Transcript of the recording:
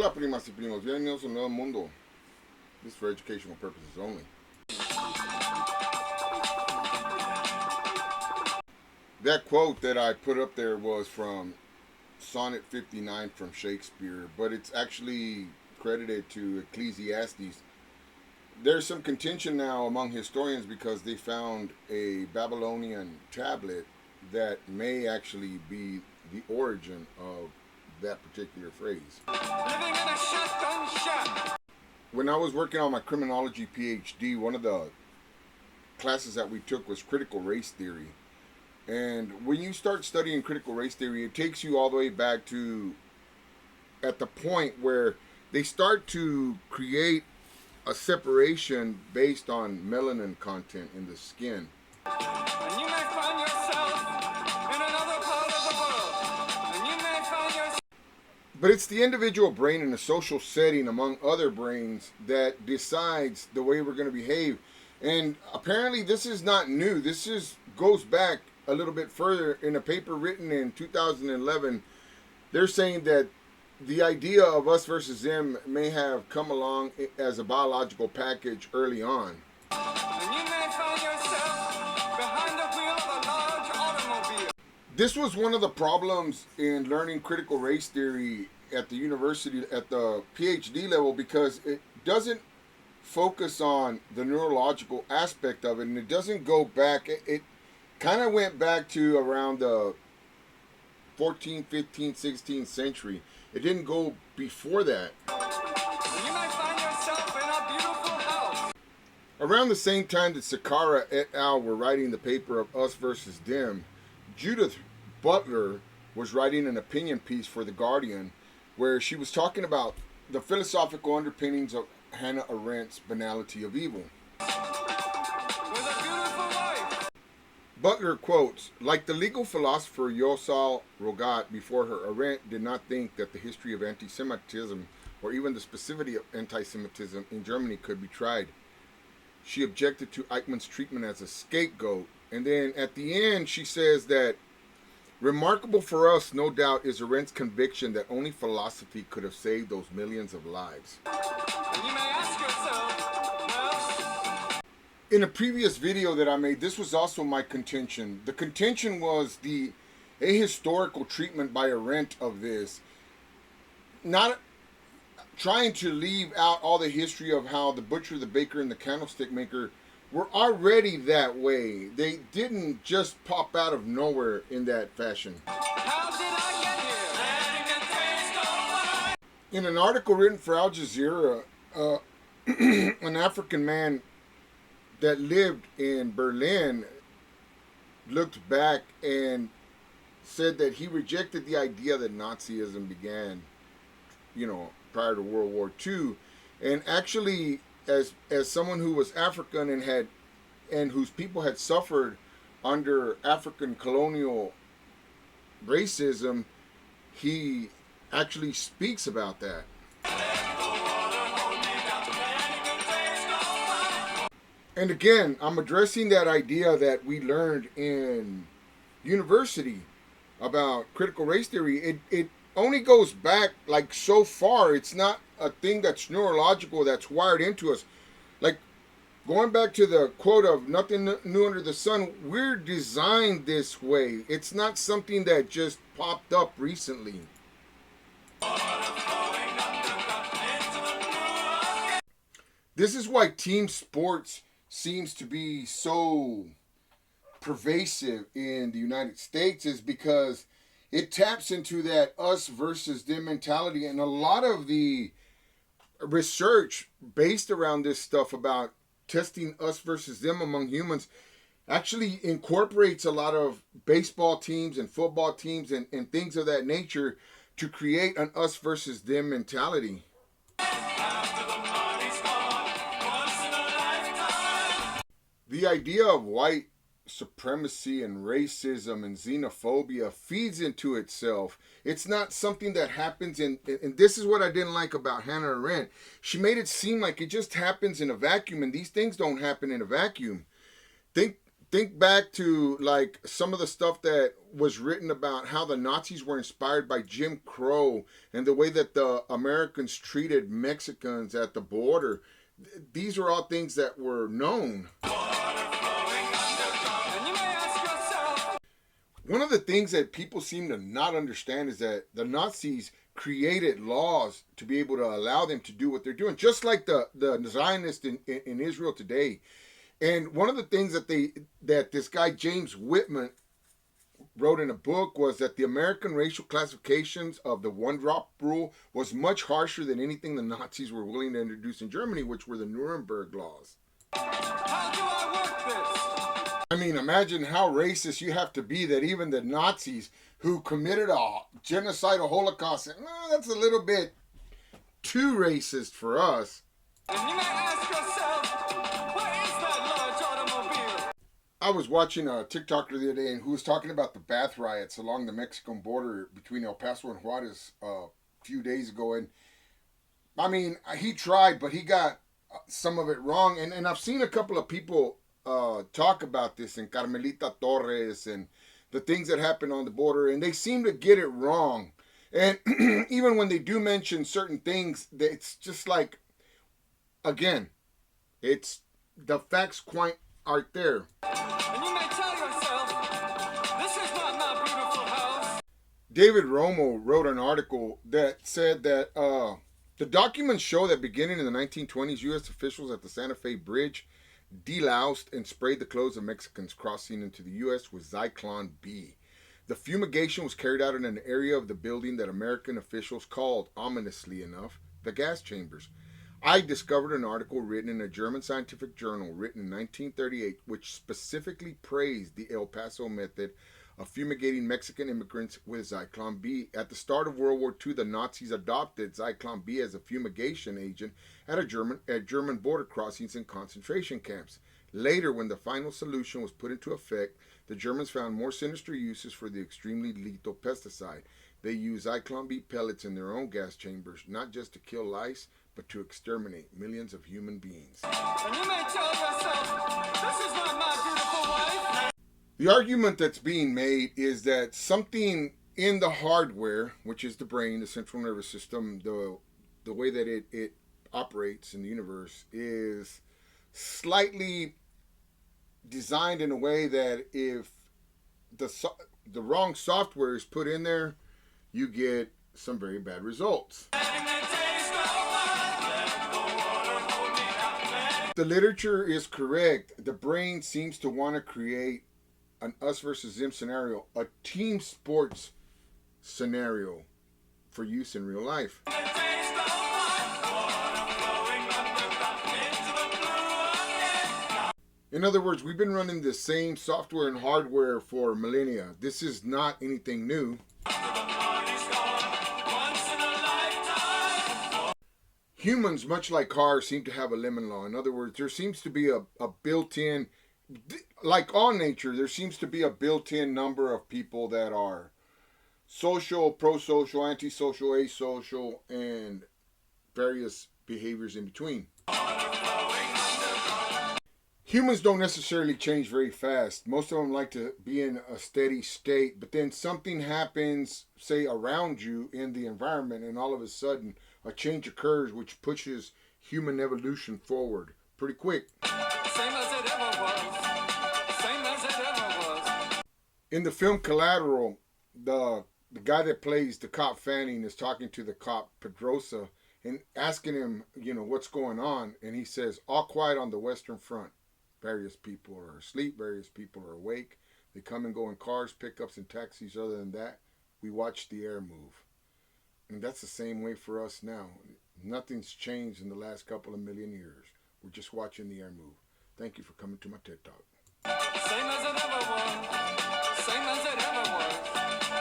Hola, primas y primos. Bienvenidos a un nuevo mundo. This is for educational purposes only. That quote that I put up there was from Sonnet 59 from Shakespeare, but it's actually credited to Ecclesiastes. There's some contention now among historians because they found a Babylonian tablet that may actually be the origin of that particular phrase. Living in a shotgun shack. When I was working on my criminology PhD, one of the classes that we took was critical race theory. And when you start studying critical race theory, it takes you all the way back to at the point where they start to create a separation based on melanin content in the skin. And you may find yourself in another part of the world. And you may find yourself... But it's the individual brain in a social setting among other brains that decides the way we're going to behave. And apparently this is not new. This goes back a little bit further. In a paper written in 2011, they're saying that the idea of us versus them may have come along as a biological package early on. And you may find yourself behind the wheel of a large automobile. This was one of the problems in learning critical race theory at the university, at the PhD level, because it doesn't focus on the neurological aspect of it, and it doesn't go back. It kind of went back to around the 14th, 15th, 16th century. It didn't go before that. You might find yourself in a beautiful house. Around the same time that Sakara et al. Were writing the paper of Us versus Them, Judith Butler was writing an opinion piece for The Guardian where she was talking about the philosophical underpinnings of Hannah Arendt's banality of evil. Butler quotes, like the legal philosopher Yosal Rogat before her, Arendt did not think that the history of anti-Semitism or even the specificity of anti-Semitism in Germany could be tried. She objected to Eichmann's treatment as a scapegoat. And then at the end she says that remarkable for us, no doubt, is Arendt's conviction that only philosophy could have saved those millions of lives. And you may ask yourself, well... In a previous video that I made, this was also my contention. The contention was the ahistorical treatment by Arendt of this. Not trying to leave out all the history of how the butcher, the baker, and the candlestick maker were already that way. They didn't just pop out of nowhere in that fashion. How did I get here? In an article written for Al Jazeera, an African man that lived in Berlin looked back and said that he rejected the idea that Nazism began, prior to World War II, and actually, as someone who was African and whose people had suffered under African colonial racism, he actually speaks about that. And again, I'm addressing that idea that we learned in university about critical race theory. It only goes back like so far. It's not a thing that's neurological, that's wired into us. Like going back to the quote of nothing new under the sun, we're designed this way. It's not something that just popped up recently. This is why team sports seems to be so pervasive in the United States, is because it taps into that us versus them mentality. And a lot of the research based around this stuff about testing us versus them among humans actually incorporates a lot of baseball teams and football teams and things of that nature to create an us versus them mentality. The idea of white supremacy and racism and xenophobia feeds into itself. It's not something that happens and this is what I didn't like about Hannah Arendt. She made it seem like it just happens in a vacuum, and these things don't happen in a vacuum. Think think back to like some of the stuff that was written about how the Nazis were inspired by Jim Crow and the way that the Americans treated Mexicans at the border. These are all things that were known. One of the things that people seem to not understand is that the Nazis created laws to be able to allow them to do what they're doing, just like the Zionists in Israel today. And one of the things that this guy James Whitman wrote in a book was that the American racial classifications of the one-drop rule was much harsher than anything the Nazis were willing to introduce in Germany, which were the Nuremberg laws. How do I work this? I mean, imagine how racist you have to be that even the Nazis who committed a genocidal Holocaust said, that's a little bit too racist for us. And you might ask yourself, what is that large automobile? I was watching a TikToker the other day who was talking about the bath riots along the Mexican border between El Paso and Juarez a few days ago. And I mean, he tried, but he got some of it wrong. And I've seen a couple of people talk about this, and Carmelita Torres and the things that happen on the border, and they seem to get it wrong. And even when they do mention certain things, it's just like, again, it's the facts quite aren't there. And you may tell yourself, this is not my beautiful house. David Romo wrote an article that said that the documents show that beginning in the 1920s, U.S. officials at the Santa Fe Bridge deloused and sprayed the clothes of Mexicans crossing into the U.S. with Zyklon B. The fumigation was carried out in an area of the building that American officials called, ominously enough, the gas chambers. I discovered an article written in a German scientific journal written in 1938 which specifically praised the El Paso method of fumigating Mexican immigrants with Zyklon B. At the start of World War II, the Nazis adopted Zyklon B as a fumigation agent at German border crossings and concentration camps. Later, when the final solution was put into effect, the Germans found more sinister uses for the extremely lethal pesticide. They used Zyklon B pellets in their own gas chambers, not just to kill lice, but to exterminate millions of human beings. And you may tell yourself, this is not my beautiful wife. The argument that's being made is that something in the hardware, which is the brain, the central nervous system, the way that it operates in the universe, is slightly designed in a way that if the wrong software is put in there, you get some very bad results. The literature is correct. The brain seems to want to create an us versus them scenario, a team sports scenario for use in real life. In other words, we've been running the same software and hardware for millennia. This is not anything new. Humans, much like cars, seem to have a lemon law. In other words, there seems to be a built-in, like all nature, there seems to be a built-in number of people that are social, pro-social, anti-social, asocial, and various behaviors in between. Humans don't necessarily change very fast. Most of them like to be in a steady state, but then something happens, say, around you in the environment, and all of a sudden a change occurs which pushes human evolution forward pretty quick. Same as it ever was. Same as it ever was. In the film Collateral, the guy that plays the cop Fanning is talking to the cop Pedrosa and asking him, what's going on, and he says, all quiet on the Western Front. Various people are asleep, various people are awake. They come and go in cars, pickups, and taxis. Other than that, we watch the air move. And that's the same way for us now. Nothing's changed in the last couple of million years. We're just watching the air move. Thank you for coming to my TED Talk. Same as it ever was. Same as it ever